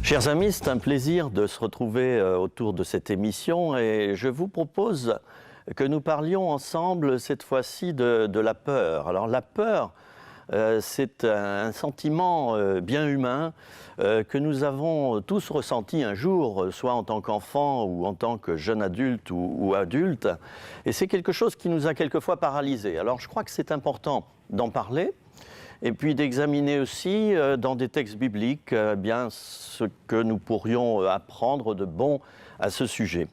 Chers amis, c'est un plaisir de se retrouver autour de cette émission et je vous propose que nous parlions ensemble cette fois-ci de la peur. Alors la peur, c'est un sentiment bien humain que nous avons tous ressenti un jour, soit en tant qu'enfant ou en tant que jeune adulte ou adulte, et c'est quelque chose qui nous a quelquefois paralysés. Alors je crois que c'est important d'en parler, et puis d'examiner aussi dans des textes bibliques bien ce que nous pourrions apprendre de bon à ce sujet.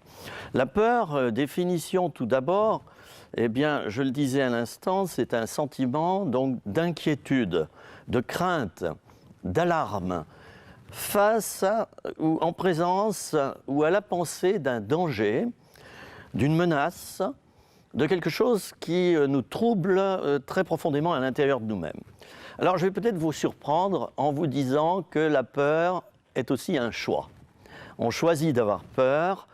La peur, définition tout d'abord, eh bien, je le disais à l'instant, c'est un sentiment donc d'inquiétude, de crainte, d'alarme, face à, ou en présence ou à la pensée d'un danger, d'une menace, de quelque chose qui nous trouble très profondément à l'intérieur de nous-mêmes. Alors je vais peut-être vous surprendre en vous disant que la peur est aussi un choix. On choisit d'avoir peur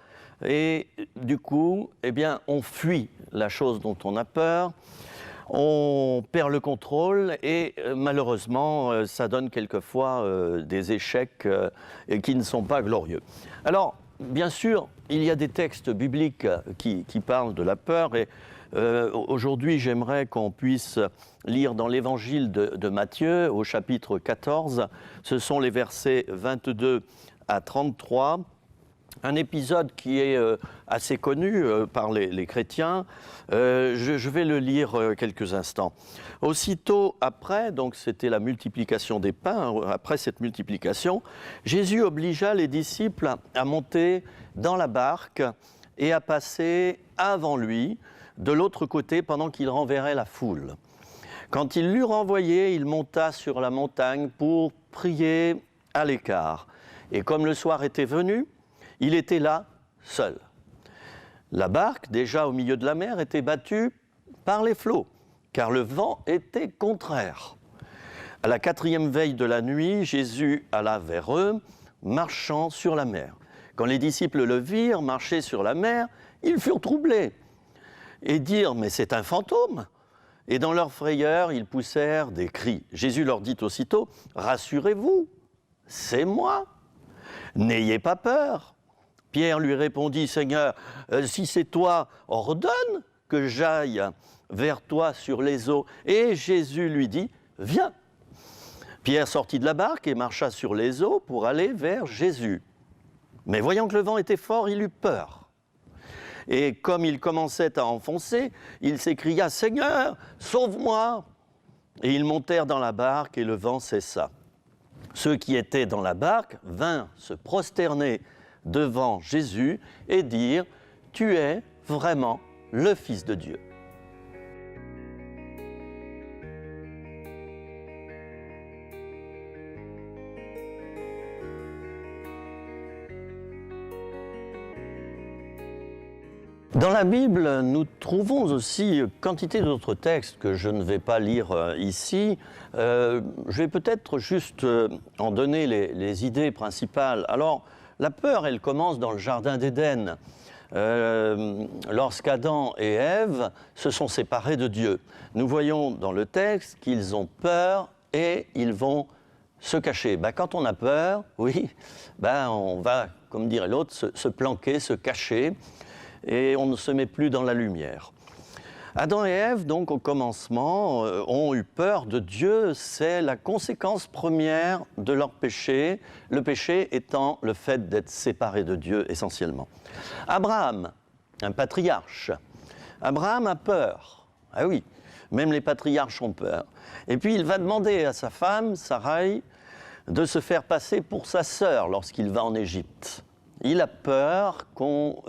et du coup, eh bien, on fuit la chose dont on a peur, on perd le contrôle et malheureusement, ça donne quelquefois des échecs qui ne sont pas glorieux. Alors, bien sûr, il y a des textes bibliques qui parlent de la peur et aujourd'hui, j'aimerais qu'on puisse lire dans l'évangile de Matthieu, au chapitre 14. Ce sont les versets 22 à 33. Un épisode qui est assez connu par les chrétiens. Je vais le lire quelques instants. Aussitôt après, donc c'était la multiplication des pains, après cette multiplication, Jésus obligea les disciples à monter dans la barque et à passer avant lui, de l'autre côté, pendant qu'il renverrait la foule. Quand il l'eut renvoyé, il monta sur la montagne pour prier à l'écart. Et comme le soir était venu, il était là, seul. La barque, déjà au milieu de la mer, était battue par les flots, car le vent était contraire. À la 4e veille de la nuit, Jésus alla vers eux, marchant sur la mer. Quand les disciples le virent marcher sur la mer, ils furent troublés et dirent « Mais c'est un fantôme !» Et dans leur frayeur, ils poussèrent des cris. Jésus leur dit aussitôt « Rassurez-vous, c'est moi, n'ayez pas peur !» Pierre lui répondit « Seigneur, si c'est toi, ordonne que j'aille vers toi sur les eaux. » Et Jésus lui dit « Viens !» Pierre sortit de la barque et marcha sur les eaux pour aller vers Jésus. Mais voyant que le vent était fort, il eut peur. Et comme il commençait à enfoncer, il s'écria « Seigneur, sauve-moi !» Et ils montèrent dans la barque et le vent cessa. Ceux qui étaient dans la barque vinrent se prosterner devant Jésus et dire « Tu es vraiment le Fils de Dieu. » Dans la Bible, nous trouvons aussi quantité d'autres textes que je ne vais pas lire ici. Je vais peut-être juste en donner les idées principales. Alors, la peur, elle commence dans le Jardin d'Éden, lorsqu'Adam et Ève se sont séparés de Dieu. Nous voyons dans le texte qu'ils ont peur et ils vont se cacher. Quand on a peur, oui, on va, comme dirait l'autre, se planquer, se cacher. Et on ne se met plus dans la lumière. Adam et Ève, donc, au commencement, ont eu peur de Dieu. C'est la conséquence première de leur péché, le péché étant le fait d'être séparés de Dieu, essentiellement. Abraham, un patriarche. Abraham a peur. Ah oui, même les patriarches ont peur. Et puis, il va demander à sa femme, Sarai, de se faire passer pour sa sœur lorsqu'il va en Égypte. Il a peur qu'on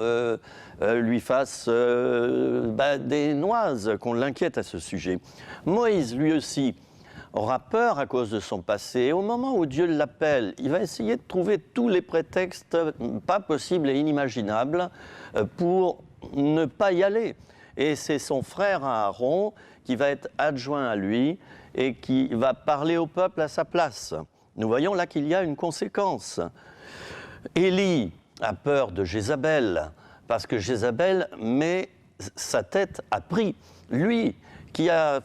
lui fasse des noises, qu'on l'inquiète à ce sujet. Moïse, lui aussi, aura peur à cause de son passé. Et au moment où Dieu l'appelle, il va essayer de trouver tous les prétextes pas possibles et inimaginables pour ne pas y aller. Et c'est son frère Aaron qui va être adjoint à lui et qui va parler au peuple à sa place. Nous voyons là qu'il y a une conséquence. Élie a peur de Jézabel, parce que Jézabel met sa tête à prix. Lui, qui a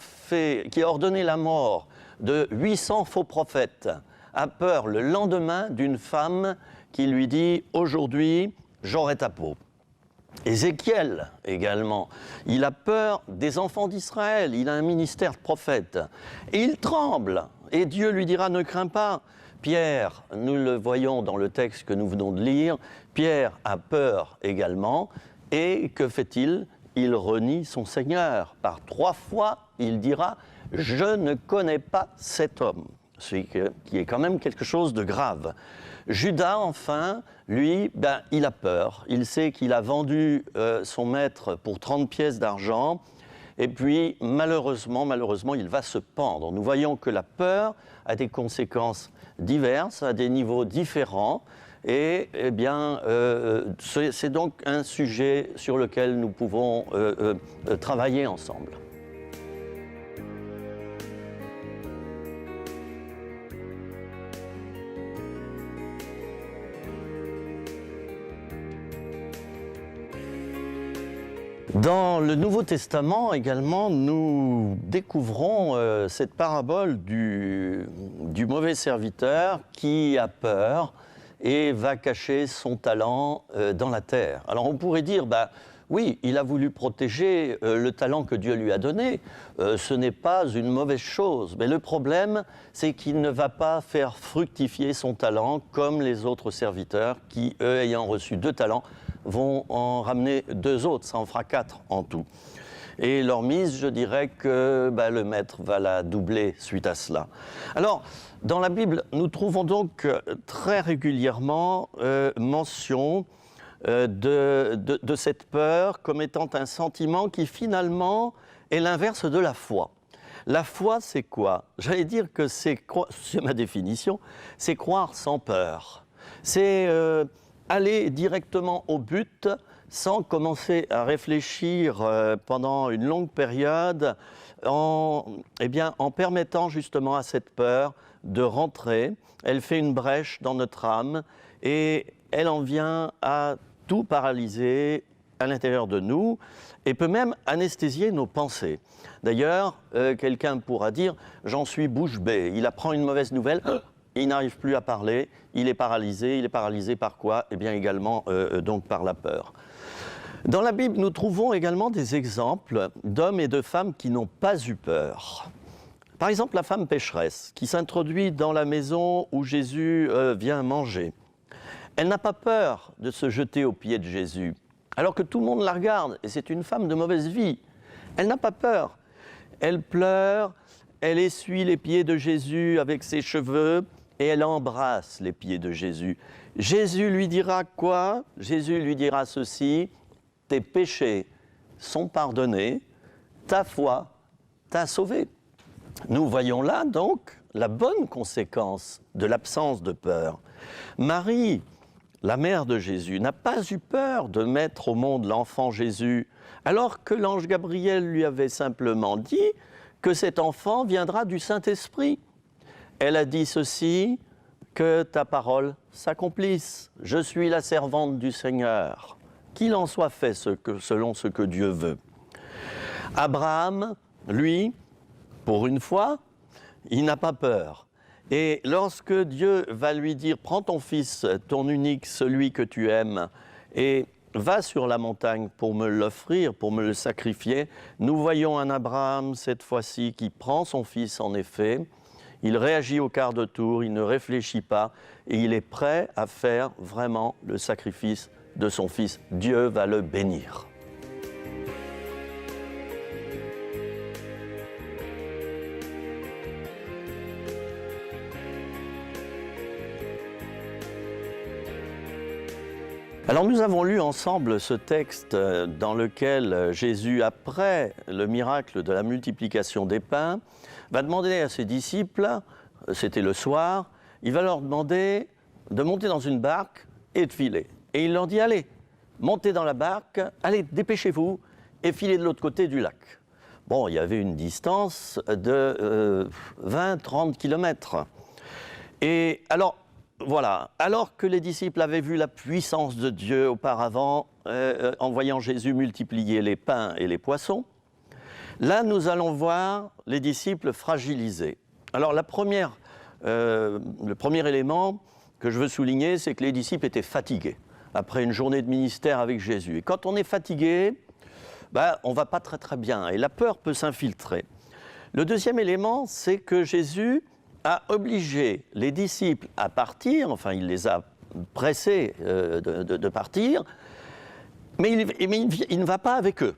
ordonné la mort de 800 faux prophètes, a peur le lendemain d'une femme qui lui dit « Aujourd'hui, j'aurai ta peau ». Ézéchiel également, il a peur des enfants d'Israël, il a un ministère de prophète. Et il tremble, et Dieu lui dira « Ne crains pas ». Pierre, nous le voyons dans le texte que nous venons de lire, Pierre a peur également, et que fait-il? Il renie son Seigneur. Par 3 fois, il dira « Je ne connais pas cet homme », ce qui est quand même quelque chose de grave. Judas, enfin, lui, il a peur. Il sait qu'il a vendu son maître pour 30 pièces d'argent. Et puis, malheureusement, il va se pendre. Nous voyons que la peur a des conséquences diverses, à des niveaux différents. Et eh bien, c'est donc un sujet sur lequel nous pouvons travailler ensemble. Dans le Nouveau Testament également, nous découvrons cette parabole du mauvais serviteur qui a peur et va cacher son talent dans la terre. Alors on pourrait dire, oui, il a voulu protéger le talent que Dieu lui a donné, ce n'est pas une mauvaise chose, mais le problème, c'est qu'il ne va pas faire fructifier son talent comme les autres serviteurs qui, eux, ayant reçu 2 talents, vont en ramener 2 autres, ça en fera 4 en tout. Et leur mise, je dirais que le maître va la doubler suite à cela. Alors, dans la Bible, nous trouvons donc très régulièrement mention de cette peur comme étant un sentiment qui finalement est l'inverse de la foi. La foi, c'est quoi? J'allais dire que c'est ma définition, c'est croire sans peur. C'est aller directement au but sans commencer à réfléchir pendant une longue période en permettant justement à cette peur de rentrer. Elle fait une brèche dans notre âme et elle en vient à tout paralyser à l'intérieur de nous et peut même anesthésier nos pensées. D'ailleurs, quelqu'un pourra dire « j'en suis bouche bée ». Il apprend une mauvaise nouvelle, il n'arrive plus à parler, il est paralysé. Il est paralysé par quoi? Eh bien également donc par la peur. Dans la Bible, nous trouvons également des exemples d'hommes et de femmes qui n'ont pas eu peur. Par exemple, la femme pécheresse qui s'introduit dans la maison où Jésus vient manger. Elle n'a pas peur de se jeter aux pieds de Jésus, alors que tout le monde la regarde, et c'est une femme de mauvaise vie. Elle n'a pas peur. Elle pleure, elle essuie les pieds de Jésus avec ses cheveux, et elle embrasse les pieds de Jésus. Jésus lui dira quoi? Jésus lui dira ceci: tes péchés sont pardonnés, ta foi t'a sauvé. Nous voyons là donc la bonne conséquence de l'absence de peur. Marie, la mère de Jésus, n'a pas eu peur de mettre au monde l'enfant Jésus, alors que l'ange Gabriel lui avait simplement dit que cet enfant viendra du Saint-Esprit. Elle a dit ceci: que ta parole s'accomplisse. Je suis la servante du Seigneur. Qu'il en soit fait selon ce que Dieu veut. Abraham, lui, pour une fois, il n'a pas peur. Et lorsque Dieu va lui dire « Prends ton fils, ton unique, celui que tu aimes, et va sur la montagne pour me l'offrir, pour me le sacrifier », nous voyons un Abraham, cette fois-ci, qui prend son fils, en effet. Il réagit au quart de tour, il ne réfléchit pas, et il est prêt à faire vraiment le sacrifice de son fils. Dieu va le bénir. Alors nous avons lu ensemble ce texte dans lequel Jésus, après le miracle de la multiplication des pains, va demander à ses disciples, c'était le soir, il va leur demander de monter dans une barque et de filer. Et il leur dit, allez, montez dans la barque, allez, dépêchez-vous et filez de l'autre côté du lac. Bon, il y avait une distance de 20-30 kilomètres. Et alors, voilà, alors que les disciples avaient vu la puissance de Dieu auparavant, en voyant Jésus multiplier les pains et les poissons, là nous allons voir les disciples fragilisés. Alors la première le premier élément que je veux souligner, c'est que les disciples étaient fatigués après une journée de ministère avec Jésus. Et quand on est fatigué, on ne va pas très très bien et la peur peut s'infiltrer. Le deuxième élément, c'est que Jésus a obligé les disciples à partir, enfin il les a pressés de partir, mais il ne va pas avec eux.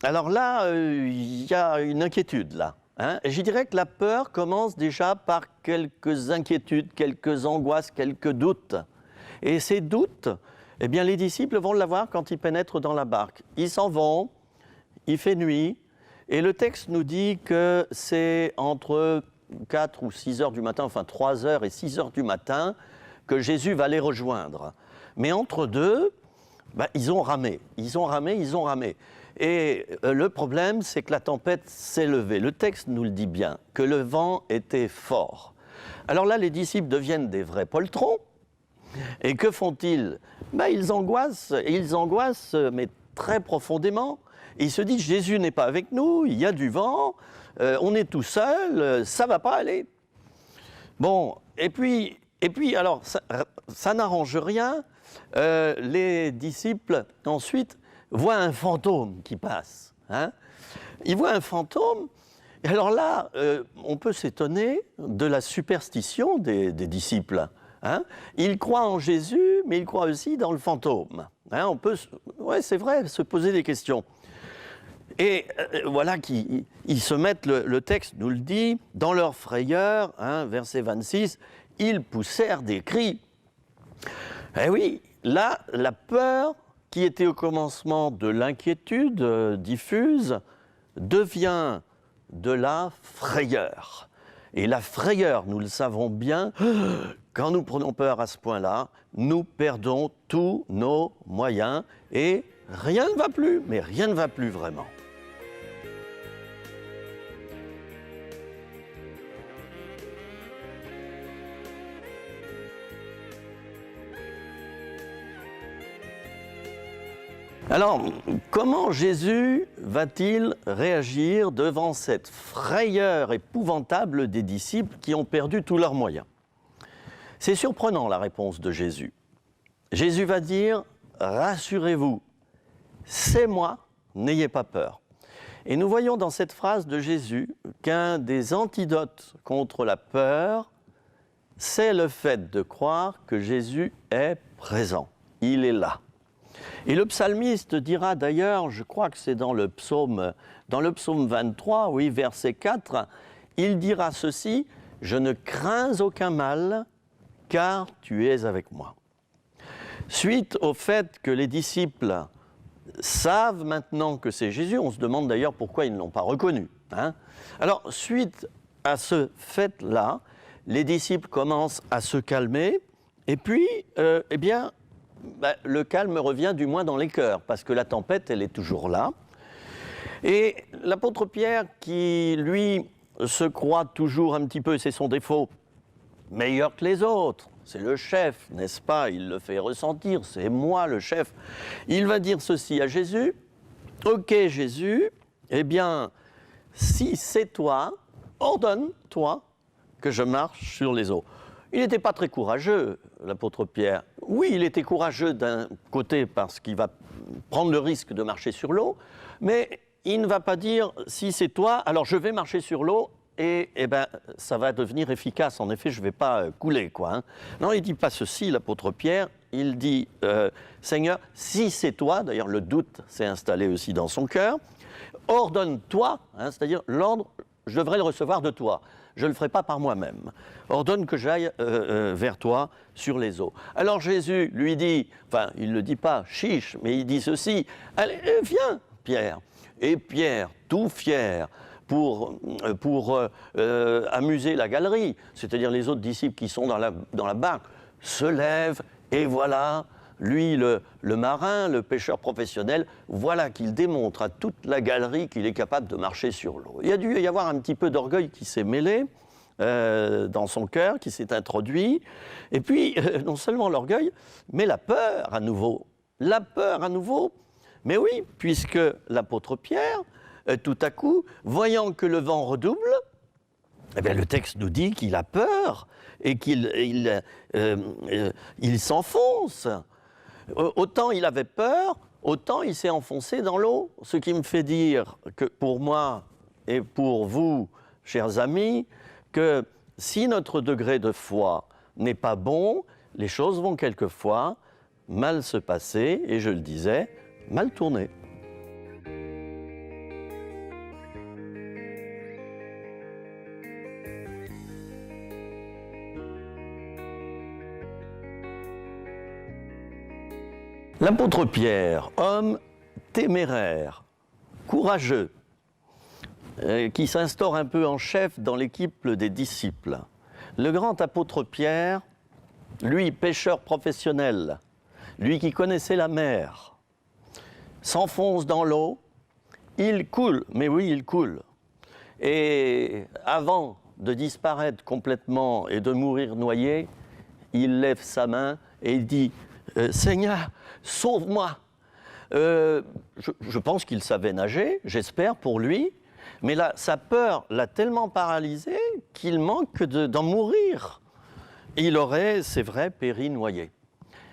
Alors là, il y a une inquiétude là. Et je dirais que la peur commence déjà par quelques inquiétudes, quelques angoisses, quelques doutes. Et ces doutes, eh bien, les disciples vont l'avoir quand ils pénètrent dans la barque. Ils s'en vont, il fait nuit, et le texte nous dit que c'est entre 4 ou 6 heures du matin, enfin 3 heures et 6 heures du matin, que Jésus va les rejoindre. Mais entre deux, ils ont ramé. Et le problème, c'est que la tempête s'est levée. Le texte nous le dit bien, que le vent était fort. Alors là, les disciples deviennent des vrais poltrons. Et que font-ils ? Ils angoissent, mais très profondément. Et ils se disent, Jésus n'est pas avec nous, il y a du vent, on est tout seul, ça ne va pas aller. Bon, et puis alors, ça n'arrange rien. Les disciples, ensuite, voient un fantôme qui passe. Ils voient un fantôme, et alors là, on peut s'étonner de la superstition des disciples. Ils croient en Jésus, mais ils croient aussi dans le fantôme. On peut, c'est vrai, se poser des questions. Et voilà qu'ils se mettent, le texte nous le dit, dans leur frayeur, verset 26, ils poussèrent des cris. Eh oui, là, la peur qui était au commencement de l'inquiétude diffuse devient de la frayeur. Et la frayeur, nous le savons bien, quand nous prenons peur à ce point-là, nous perdons tous nos moyens et rien ne va plus, mais rien ne va plus vraiment. Alors, comment Jésus va-t-il réagir devant cette frayeur épouvantable des disciples qui ont perdu tous leurs moyens ? C'est surprenant la réponse de Jésus. Jésus va dire « Rassurez-vous, c'est moi, n'ayez pas peur ». Et nous voyons dans cette phrase de Jésus qu'un des antidotes contre la peur, c'est le fait de croire que Jésus est présent, il est là. Et le psalmiste dira d'ailleurs, je crois que c'est dans le psaume 23, oui, verset 4, il dira ceci, « Je ne crains aucun mal, car tu es avec moi ». Suite au fait que les disciples savent maintenant que c'est Jésus, on se demande d'ailleurs pourquoi ils ne l'ont pas reconnu. Alors, suite à ce fait-là, les disciples commencent à se calmer, et puis, le calme revient du moins dans les cœurs, parce que la tempête, elle est toujours là. Et l'apôtre Pierre, qui, lui, se croit toujours un petit peu, c'est son défaut, meilleur que les autres, c'est le chef, n'est-ce pas ? Il le fait ressentir, c'est moi le chef. Il va dire ceci à Jésus, « Ok Jésus, eh bien, si c'est toi, ordonne-toi que je marche sur les eaux. » Il n'était pas très courageux, l'apôtre Pierre. Oui, il était courageux d'un côté parce qu'il va prendre le risque de marcher sur l'eau, mais il ne va pas dire « si c'est toi, alors je vais marcher sur l'eau et ça va devenir efficace. En effet, je ne vais pas couler. » Non, il ne dit pas ceci, l'apôtre Pierre. Il dit « Seigneur, si c'est toi », d'ailleurs le doute s'est installé aussi dans son cœur, « ordonne-toi », c'est-à-dire l'ordre, je devrais le recevoir de toi. Je ne le ferai pas par moi-même. Ordonne que j'aille vers toi sur les eaux. Alors Jésus lui dit, enfin il ne le dit pas, chiche, mais il dit ceci, allez, viens Pierre. Et Pierre, tout fier, pour amuser la galerie, c'est-à-dire les autres disciples qui sont dans la barque, se lève et voilà, lui le marin, le pêcheur professionnel, voilà qu'il démontre à toute la galerie qu'il est capable de marcher sur l'eau. Il y a dû y avoir un petit peu d'orgueil qui s'est mêlé dans son cœur, qui s'est introduit, et puis non seulement l'orgueil, mais la peur à nouveau. La peur à nouveau, mais oui, puisque l'apôtre Pierre, tout à coup, voyant que le vent redouble, Eh bien, le texte nous dit qu'il a peur et qu'il s'enfonce. Autant il avait peur, autant il s'est enfoncé dans l'eau. Ce qui me fait dire que pour moi et pour vous, chers amis, que si notre degré de foi n'est pas bon, les choses vont quelquefois mal se passer et, je le disais, mal tourner. L'apôtre Pierre, homme téméraire, courageux, qui s'instaure un peu en chef dans l'équipe des disciples. Le grand apôtre Pierre, lui, pêcheur professionnel, lui qui connaissait la mer, s'enfonce dans l'eau, il coule, mais oui, il coule. Et avant de disparaître complètement et de mourir noyé, il lève sa main et il dit « Seigneur, sauve-moi !» Je pense qu'il savait nager, j'espère pour lui, mais là, sa peur l'a tellement paralysé qu'il manque d'en mourir. Il aurait, c'est vrai, péri noyé.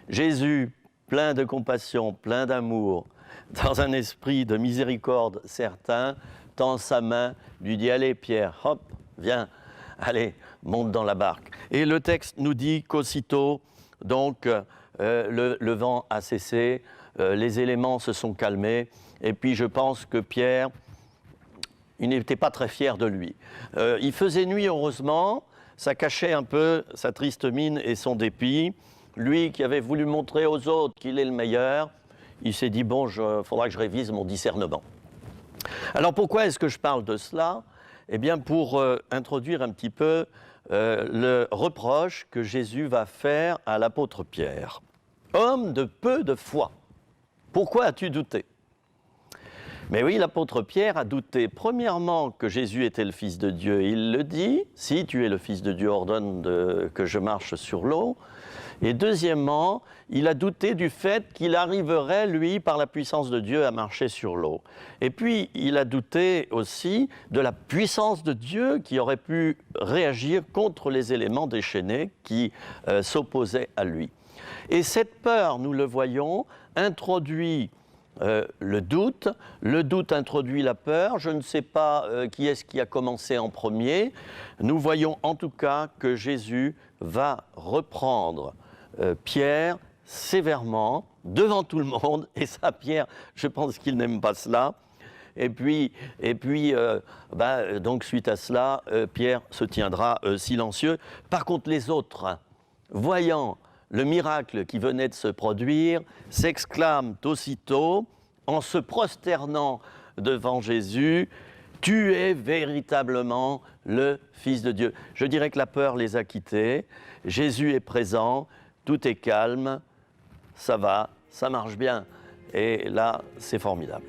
Jésus, plein de compassion, plein d'amour, dans un esprit de miséricorde certain, tend sa main, lui dit « Allez Pierre, hop, viens, allez, monte dans la barque ». Et le texte nous dit qu'aussitôt, donc, le vent a cessé, les éléments se sont calmés, et puis je pense que Pierre, il n'était pas très fier de lui. Il faisait nuit, heureusement, ça cachait un peu sa triste mine et son dépit. Lui qui avait voulu montrer aux autres qu'il est le meilleur, il s'est dit, bon, il faudra que je révise mon discernement. Alors pourquoi est-ce que je parle de cela? Eh bien pour introduire un petit peu le reproche que Jésus va faire à l'apôtre Pierre. Homme de peu de foi, pourquoi as-tu douté? Mais oui, l'apôtre Pierre a douté, premièrement, que Jésus était le Fils de Dieu. Il le dit, si tu es le Fils de Dieu, ordonne que je marche sur l'eau. Et deuxièmement, il a douté du fait qu'il arriverait, lui, par la puissance de Dieu, à marcher sur l'eau. Et puis, il a douté aussi de la puissance de Dieu qui aurait pu réagir contre les éléments déchaînés qui s'opposaient à lui. Et cette peur, nous le voyons, introduit le doute introduit la peur, je ne sais pas qui est-ce qui a commencé en premier. Nous voyons en tout cas que Jésus va reprendre Pierre sévèrement devant tout le monde, et ça Pierre, je pense qu'il n'aime pas cela. Et puis donc suite à cela, Pierre se tiendra silencieux. Par contre les autres, voyant le miracle qui venait de se produire, s'exclament aussitôt, en se prosternant devant Jésus, « Tu es véritablement le Fils de Dieu ». Je dirais que la peur les a quittés, Jésus est présent, tout est calme, ça va, ça marche bien. Et là, c'est formidable.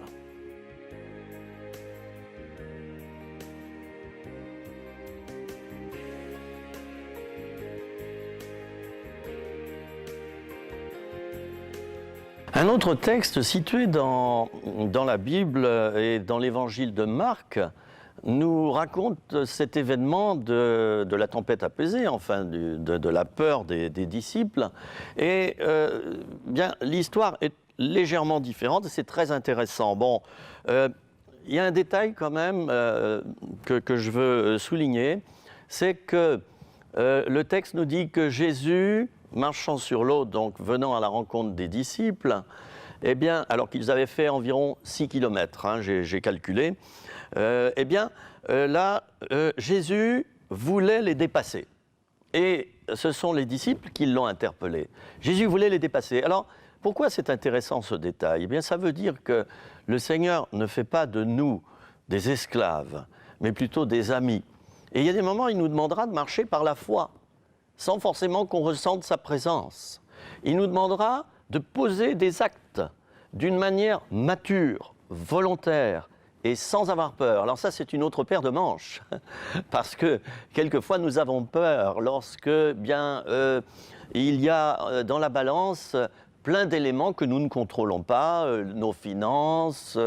Un autre texte situé dans la Bible et dans l'évangile de Marc nous raconte cet événement de la tempête apaisée, enfin de la peur des disciples. Et bien, l'histoire est légèrement différente et c'est très intéressant. Bon, il y a un détail quand même que je veux souligner, c'est que le texte nous dit que Jésus, marchant sur l'eau, donc venant à la rencontre des disciples, eh bien, alors qu'ils avaient fait environ 6 km, hein, j'ai calculé, eh bien, là, Jésus voulait les dépasser. Et ce sont les disciples qui l'ont interpellé. Jésus voulait les dépasser. Alors, pourquoi c'est intéressant ce détail? Eh bien, ça veut dire que le Seigneur ne fait pas de nous des esclaves, mais plutôt des amis. Et il y a des moments où il nous demandera de marcher par la foi, sans forcément qu'on ressente sa présence. Il nous demandera de poser des actes d'une manière mature, volontaire et sans avoir peur. Alors ça, c'est une autre paire de manches, parce que quelquefois nous avons peur lorsque, bien, il y a dans la balance plein d'éléments que nous ne contrôlons pas, nos finances,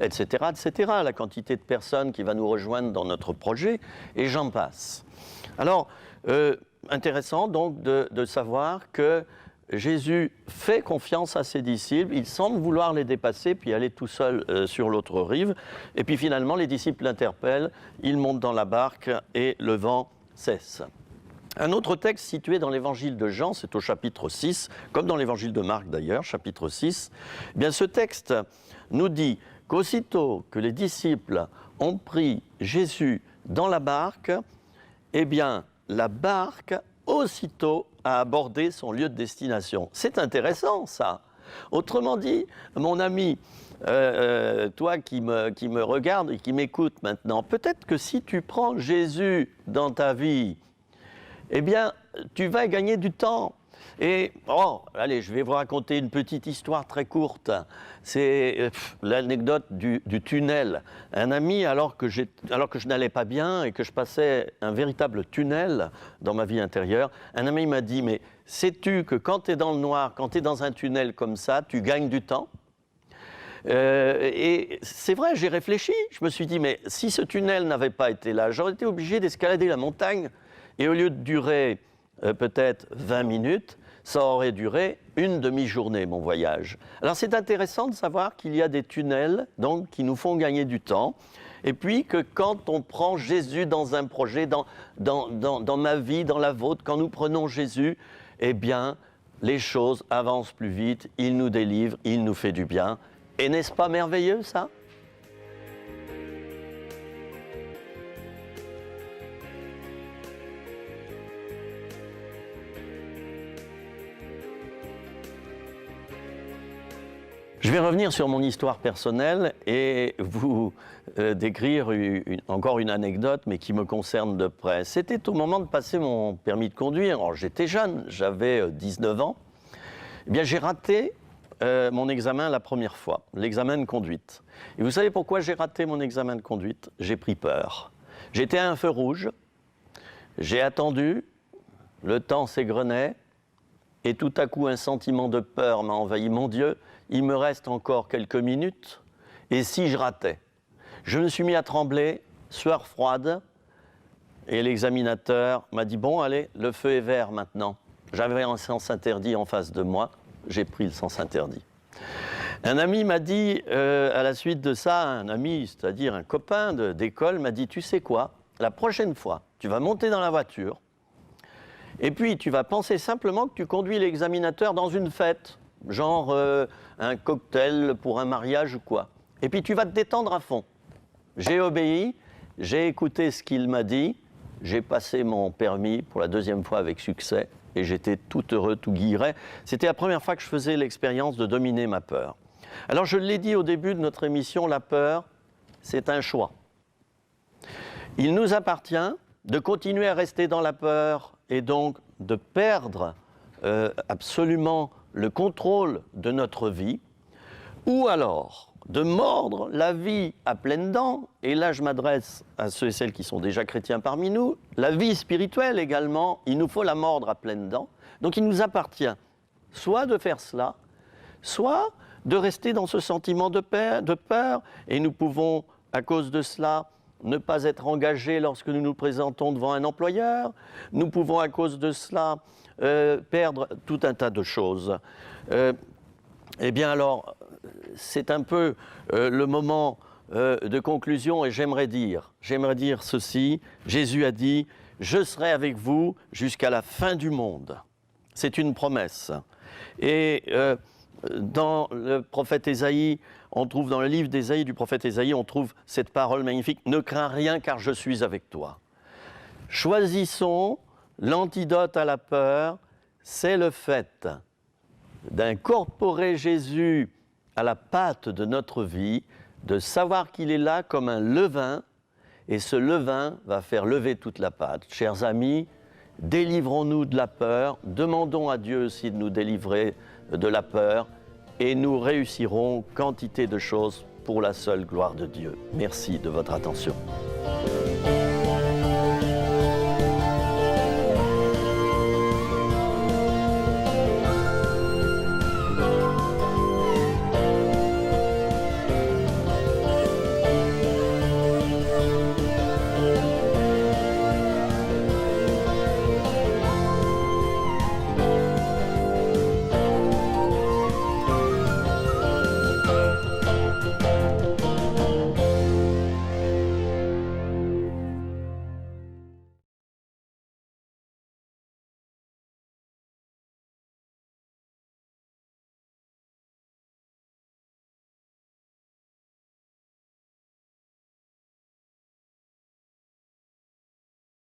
etc., etc., la quantité de personnes qui va nous rejoindre dans notre projet, et j'en passe. Alors, intéressant donc de savoir que Jésus fait confiance à ses disciples, il semble vouloir les dépasser, puis aller tout seul sur l'autre rive, et puis finalement les disciples l'interpellent, il monte dans la barque et le vent cesse. Un autre texte situé dans l'évangile de Jean, c'est au chapitre 6, comme dans l'évangile de Marc d'ailleurs, chapitre 6, eh bien ce texte nous dit qu'aussitôt que les disciples ont pris Jésus dans la barque, eh bien la barque aussitôt a abordé son lieu de destination. C'est intéressant ça. Autrement dit, mon ami, toi qui me regarde et qui m'écoute maintenant, peut-être que si tu prends Jésus dans ta vie, eh bien, tu vas gagner du temps. Et, allez, je vais vous raconter une petite histoire très courte. C'est l'anecdote du tunnel. Un ami, alors que je n'allais pas bien et que je passais un véritable tunnel dans ma vie intérieure, un ami m'a dit, mais sais-tu que quand tu es dans le noir, quand tu es dans un tunnel comme ça, tu gagnes du temps ? Et c'est vrai, j'ai réfléchi. Je me suis dit, mais si ce tunnel n'avait pas été là, j'aurais été obligé d'escalader la montagne. Et au lieu de durer peut-être 20 minutes, ça aurait duré une demi-journée, mon voyage. Alors c'est intéressant de savoir qu'il y a des tunnels donc, qui nous font gagner du temps. Et puis que quand on prend Jésus dans un projet, dans ma vie, dans la vôtre, quand nous prenons Jésus, eh bien, les choses avancent plus vite, il nous délivre, il nous fait du bien. Et n'est-ce pas merveilleux, ça ? Je vais revenir sur mon histoire personnelle et vous décrire encore une anecdote, mais qui me concerne de près. C'était au moment de passer mon permis de conduire. Alors, j'étais jeune, j'avais 19 ans. Eh bien, j'ai raté mon examen la première fois, l'examen de conduite. Et vous savez pourquoi j'ai raté mon examen de conduite ? J'ai pris peur. J'étais à un feu rouge, j'ai attendu, le temps s'égrenait, et tout à coup un sentiment de peur m'a envahi. Mon Dieu, il me reste encore quelques minutes, et si je ratais ? Je me suis mis à trembler, sueur froide, et l'examinateur m'a dit « Bon, allez, le feu est vert maintenant ». J'avais un sens interdit en face de moi, j'ai pris le sens interdit. Un ami m'a dit, à la suite de ça, un ami, c'est-à-dire un copain d'école, m'a dit « Tu sais quoi, la prochaine fois, tu vas monter dans la voiture, et puis tu vas penser simplement que tu conduis l'examinateur dans une fête, genre un cocktail pour un mariage ou quoi. Et puis tu vas te détendre à fond. » J'ai obéi, j'ai écouté ce qu'il m'a dit, j'ai passé mon permis pour la deuxième fois avec succès et j'étais tout heureux, tout guilleret. C'était la première fois que je faisais l'expérience de dominer ma peur. Alors je l'ai dit au début de notre émission, la peur, c'est un choix. Il nous appartient de continuer à rester dans la peur et donc de perdre absolument le contrôle de notre vie, ou alors de mordre la vie à pleines dents, et là je m'adresse à ceux et celles qui sont déjà chrétiens parmi nous, la vie spirituelle également, il nous faut la mordre à pleines dents. Donc il nous appartient soit de faire cela, soit de rester dans ce sentiment de peur, et nous pouvons, à cause de cela, ne pas être engagés lorsque nous nous présentons devant un employeur, nous pouvons, à cause de cela, perdre tout un tas de choses. Eh bien alors, c'est un peu le moment de conclusion et j'aimerais dire ceci. Jésus a dit « Je serai avec vous jusqu'à la fin du monde ». C'est une promesse. Et dans le prophète Ésaïe, on trouve dans le livre d'Ésaïe, du prophète Ésaïe, on trouve cette parole magnifique « Ne crains rien car je suis avec toi ». Choisissons l'antidote à la peur, c'est le fait d'incorporer Jésus à la pâte de notre vie, de savoir qu'il est là comme un levain, et ce levain va faire lever toute la pâte. Chers amis, délivrons-nous de la peur, demandons à Dieu aussi de nous délivrer de la peur, et nous réussirons quantité de choses pour la seule gloire de Dieu. Merci de votre attention.